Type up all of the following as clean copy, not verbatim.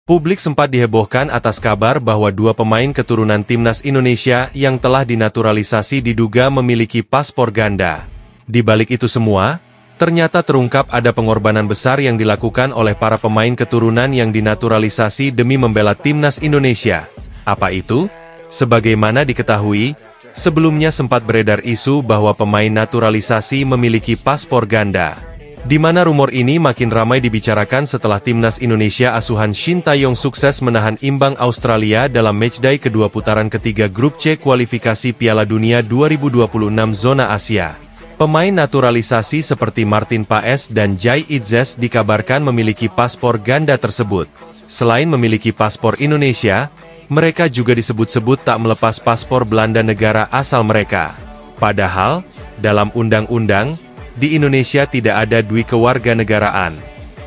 Publik sempat dihebohkan atas kabar bahwa dua pemain keturunan timnas Indonesia yang telah dinaturalisasi diduga memiliki paspor ganda. Di balik itu semua, ternyata terungkap ada pengorbanan besar yang dilakukan oleh para pemain keturunan yang dinaturalisasi demi membela timnas Indonesia. Apa itu? Sebagaimana diketahui, sebelumnya sempat beredar isu bahwa pemain naturalisasi memiliki paspor ganda. Di mana rumor ini makin ramai dibicarakan setelah timnas Indonesia asuhan Shin Tae-yong sukses menahan imbang Australia dalam matchday kedua putaran ketiga grup C kualifikasi Piala Dunia 2026 zona Asia. Pemain naturalisasi seperti Martin Paes dan Jai Itzes dikabarkan memiliki paspor ganda tersebut. Selain memiliki paspor Indonesia, mereka juga disebut-sebut tak melepas paspor Belanda negara asal mereka. Padahal, dalam undang-undang, di Indonesia tidak ada dwikewarganegaraan.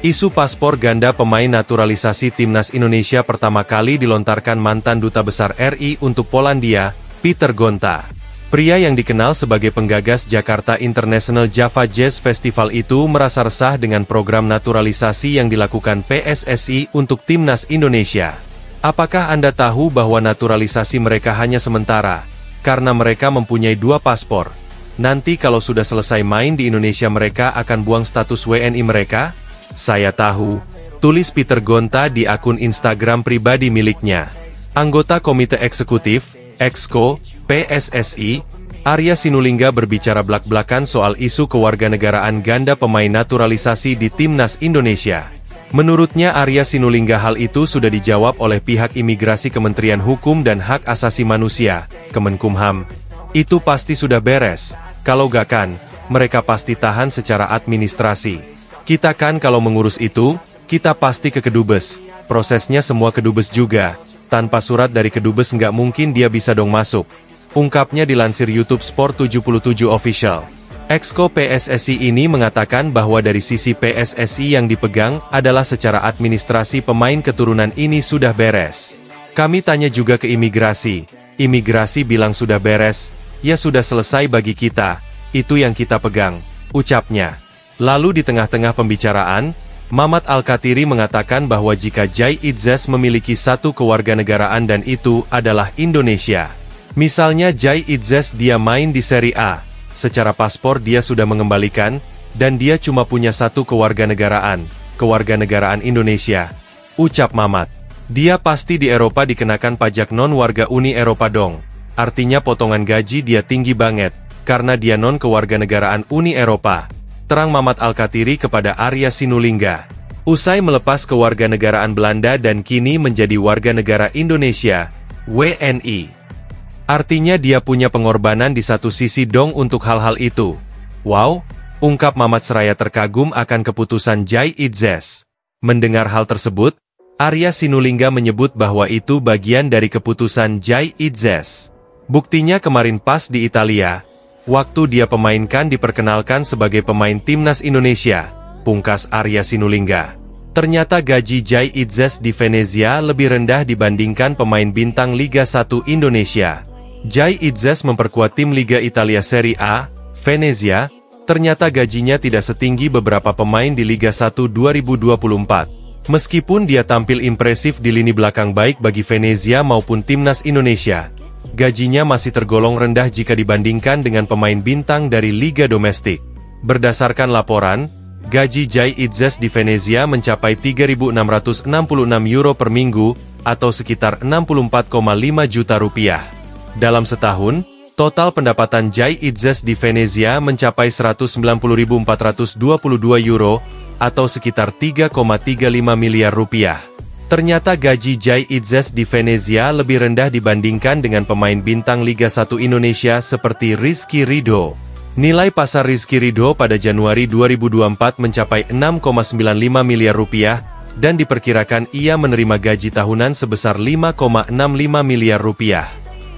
Isu paspor ganda pemain naturalisasi timnas Indonesia pertama kali dilontarkan mantan Duta Besar RI untuk Polandia, Peter Gonta. Pria yang dikenal sebagai penggagas Jakarta International Java Jazz Festival itu merasa resah dengan program naturalisasi yang dilakukan PSSI untuk timnas Indonesia. Apakah Anda tahu bahwa naturalisasi mereka hanya sementara, karena mereka mempunyai dua paspor? Nanti kalau sudah selesai main di Indonesia mereka akan buang status WNI mereka? Saya tahu, tulis Peter Gonta di akun Instagram pribadi miliknya. Anggota Komite Eksekutif, Exco, PSSI, Arya Sinulinga berbicara blak-blakan soal isu kewarganegaraan ganda pemain naturalisasi di timnas Indonesia. Menurutnya Arya Sinulinga hal itu sudah dijawab oleh pihak imigrasi Kementerian Hukum dan Hak Asasi Manusia, Kemenkumham. Itu pasti sudah beres. Kalau gak kan, mereka pasti tahan secara administrasi. Kita kan kalau mengurus itu, kita pasti ke Kedubes. Prosesnya semua Kedubes juga. Tanpa surat dari Kedubes nggak mungkin dia bisa dong masuk. Ungkapnya dilansir YouTube Sport 77 Official. Exco PSSI ini mengatakan bahwa dari sisi PSSI yang dipegang adalah secara administrasi pemain keturunan ini sudah beres. Kami tanya juga ke imigrasi. Imigrasi bilang sudah beres. Ya sudah selesai bagi kita, itu yang kita pegang, ucapnya. Lalu di tengah-tengah pembicaraan, Mamat Al-Katiri mengatakan bahwa jika Jai Itzes memiliki satu kewarganegaraan dan itu adalah Indonesia. Misalnya Jai Itzes dia main di Serie A, secara paspor dia sudah mengembalikan, dan dia cuma punya satu kewarganegaraan Indonesia, ucap Mamat. Dia pasti di Eropa dikenakan pajak non-warga Uni Eropa dong. Artinya potongan gaji dia tinggi banget, karena dia non-kewarganegaraan Uni Eropa. Terang Mamat Al-Katiri kepada Arya Sinulinga. Usai melepas kewarganegaraan Belanda dan kini menjadi warga negara Indonesia, WNI. Artinya dia punya pengorbanan di satu sisi dong untuk hal-hal itu. Wow, ungkap Mamat seraya terkagum akan keputusan Jai Itzes. Mendengar hal tersebut, Arya Sinulinga menyebut bahwa itu bagian dari keputusan Jai Itzes. Buktinya kemarin pas di Italia, waktu dia pemainkan diperkenalkan sebagai pemain timnas Indonesia, pungkas Arya Sinulinga. Ternyata gaji Jai Itzes di Venezia lebih rendah dibandingkan pemain bintang Liga 1 Indonesia. Jai Itzes memperkuat tim Liga Italia Serie A, Venezia, ternyata gajinya tidak setinggi beberapa pemain di Liga 1 2024. Meskipun dia tampil impresif di lini belakang baik bagi Venezia maupun timnas Indonesia, gajinya masih tergolong rendah jika dibandingkan dengan pemain bintang dari Liga Domestik. Berdasarkan laporan, gaji Jai Itzes di Venezia mencapai €3.666 per minggu, atau sekitar 64,5 juta rupiah. Dalam setahun, total pendapatan Jai Itzes di Venezia mencapai €190.422, atau sekitar 3,35 miliar rupiah. Ternyata gaji Jai Itzes di Venezia lebih rendah dibandingkan dengan pemain bintang Liga 1 Indonesia seperti Rizky Ridho. Nilai pasar Rizky Ridho pada Januari 2024 mencapai 6,95 miliar rupiah, dan diperkirakan ia menerima gaji tahunan sebesar 5,65 miliar rupiah.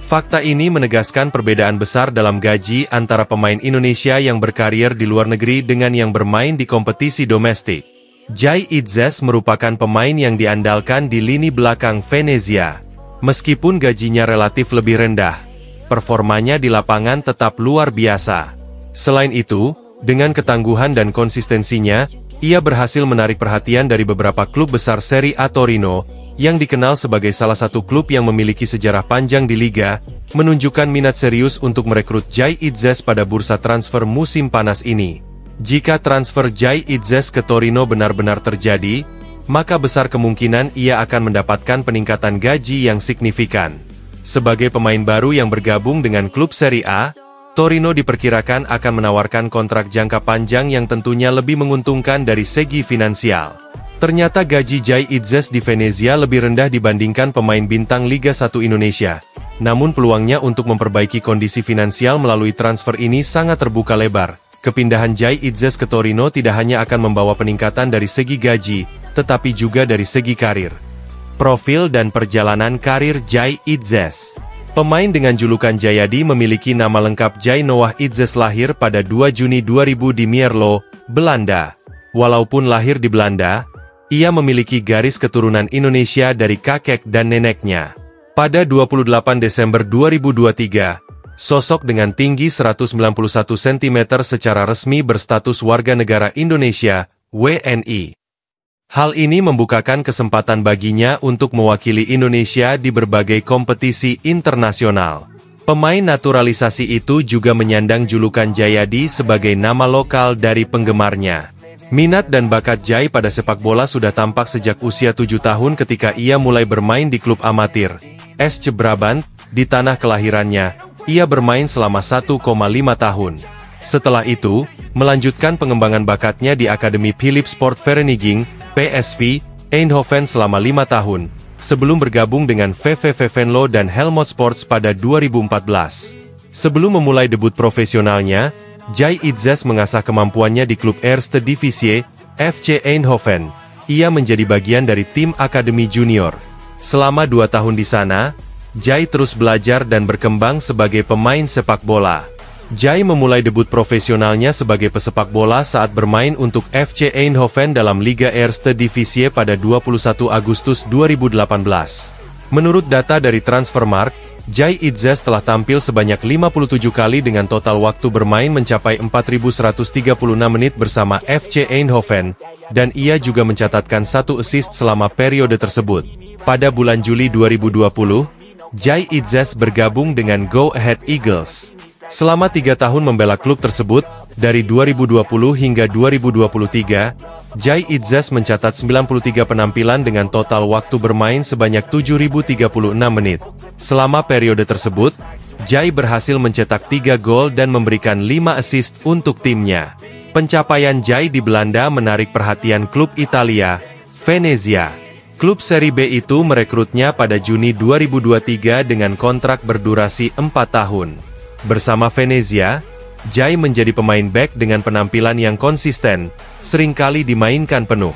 Fakta ini menegaskan perbedaan besar dalam gaji antara pemain Indonesia yang berkarier di luar negeri dengan yang bermain di kompetisi domestik. Jai Itzes merupakan pemain yang diandalkan di lini belakang Venezia. Meskipun gajinya relatif lebih rendah, performanya di lapangan tetap luar biasa. Selain itu, dengan ketangguhan dan konsistensinya, ia berhasil menarik perhatian dari beberapa klub besar Serie A Torino, yang dikenal sebagai salah satu klub yang memiliki sejarah panjang di Liga, menunjukkan minat serius untuk merekrut Jai Itzes pada bursa transfer musim panas ini. Jika transfer Jai Itzes ke Torino benar-benar terjadi, maka besar kemungkinan ia akan mendapatkan peningkatan gaji yang signifikan. Sebagai pemain baru yang bergabung dengan klub Serie A, Torino diperkirakan akan menawarkan kontrak jangka panjang yang tentunya lebih menguntungkan dari segi finansial. Ternyata gaji Jai Itzes di Venezia lebih rendah dibandingkan pemain bintang Liga 1 Indonesia. Namun peluangnya untuk memperbaiki kondisi finansial melalui transfer ini sangat terbuka lebar. Kepindahan Jai Itzes ke Torino tidak hanya akan membawa peningkatan dari segi gaji, tetapi juga dari segi karir. Profil dan perjalanan karir Jai Itzes. Pemain dengan julukan Jayadi memiliki nama lengkap Jai Noah Itzes, lahir pada 2 Juni 2000 di Mierlo, Belanda. Walaupun lahir di Belanda, ia memiliki garis keturunan Indonesia dari kakek dan neneknya. Pada 28 Desember 2023, sosok dengan tinggi 191 cm secara resmi berstatus warga negara Indonesia, WNI. Hal ini membukakan kesempatan baginya untuk mewakili Indonesia di berbagai kompetisi internasional. Pemain naturalisasi itu juga menyandang julukan Jayadi sebagai nama lokal dari penggemarnya. Minat dan bakat Jai pada sepak bola sudah tampak sejak usia 7 tahun ketika ia mulai bermain di klub amatir, SC Brabant, di tanah kelahirannya. Ia bermain selama 1,5 tahun. Setelah itu, melanjutkan pengembangan bakatnya di Akademi Philips Sportvereniging, PSV, Eindhoven selama 5 tahun, sebelum bergabung dengan VVV Venlo dan Helmond Sports pada 2014. Sebelum memulai debut profesionalnya, Jai Itzes mengasah kemampuannya di klub Eerste Divisie, FC Eindhoven. Ia menjadi bagian dari tim Akademi Junior. Selama 2 tahun di sana, Jai terus belajar dan berkembang sebagai pemain sepak bola. Jai memulai debut profesionalnya sebagai pesepak bola saat bermain untuk FC Eindhoven dalam Liga Eerste Divisie pada 21 Agustus 2018. Menurut data dari Transfermarkt, Jai Itzes telah tampil sebanyak 57 kali dengan total waktu bermain mencapai 4.136 menit bersama FC Eindhoven, dan ia juga mencatatkan 1 assist selama periode tersebut. Pada bulan Juli 2020, Jai Itzes bergabung dengan Go Ahead Eagles. Selama 3 tahun membela klub tersebut, dari 2020 hingga 2023, Jai Itzes mencatat 93 penampilan dengan total waktu bermain sebanyak 7.036 menit. Selama periode tersebut, Jai berhasil mencetak 3 gol dan memberikan 5 assist untuk timnya. Pencapaian Jai di Belanda menarik perhatian klub Italia, Venezia. Klub Serie B itu merekrutnya pada Juni 2023 dengan kontrak berdurasi 4 tahun. Bersama Venezia, Jai menjadi pemain bek dengan penampilan yang konsisten, seringkali dimainkan penuh.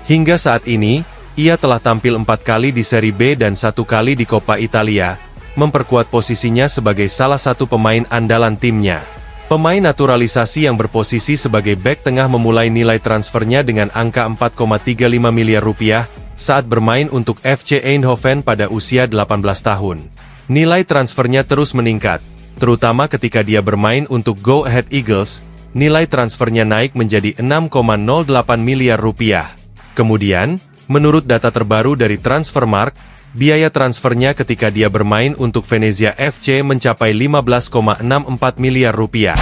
Hingga saat ini, ia telah tampil 4 kali di Serie B dan 1 kali di Coppa Italia, memperkuat posisinya sebagai salah satu pemain andalan timnya. Pemain naturalisasi yang berposisi sebagai bek tengah memulai nilai transfernya dengan angka 4,35 miliar rupiah saat bermain untuk FC Eindhoven pada usia 18 tahun. Nilai transfernya terus meningkat. Terutama ketika dia bermain untuk Go Ahead Eagles, nilai transfernya naik menjadi 6,08 miliar rupiah. Kemudian, menurut data terbaru dari Transfermarkt, biaya transfernya ketika dia bermain untuk Venezia FC mencapai 15,64 miliar rupiah.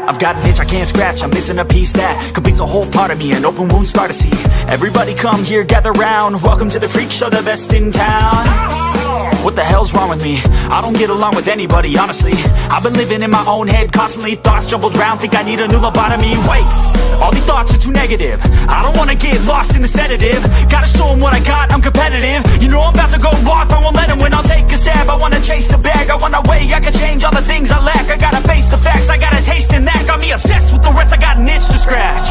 I've got an itch I can't scratch, I'm missing a piece that completes a whole part of me, an open wound scar to see. Everybody come here, gather round, welcome to the freak show, the best in town. What the hell's wrong with me? I don't get along with anybody, honestly. I've been living in my own head constantly, thoughts jumbled round, think I need a new lobotomy. Wait, all these thoughts are too negative, I don't wanna get lost in the sedative. Gotta show them what I got, I'm competitive. You know I'm about to go off, I won't let them win, I'll take a stab. I wanna chase a bag, I wanna weigh, I can change all the things I lack. I gotta face the facts, I got a taste in that. Got me obsessed with the rest, I got an itch to scratch.